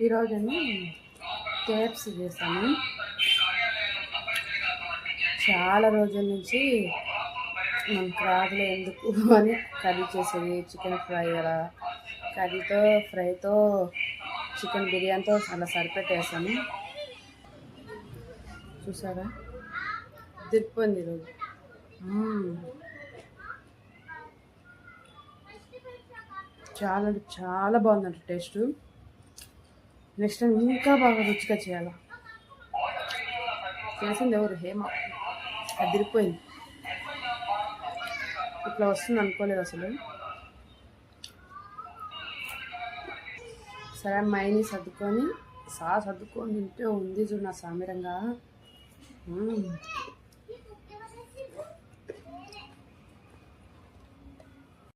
ఈరోజు కేఎఫ్సి చేశాను. చాలా రోజుల నుంచి మనకు రాదులే ఎందుకు అని కర్రీ చేసేది, చికెన్ ఫ్రై అలా ఫ్రైతో చికెన్ బిర్యానీతో అలా సరిపెట్టేసాను. చూసారా, తిరిగిపోయింది ఈరోజు. చాలా అంటే చాలా బాగుందంట టేస్ట్. నెక్స్ట్ టైం ఇంకా బాగా రుచిగా చేయాలి. చేసింది ఎవరు? హేమ. అదిరిపోయింది. ఇట్లా వస్తుంది అనుకోలేదు అసలు. సరే మైని సర్దుకొని తింటే ఉంది చూడు నా సామిరంగా.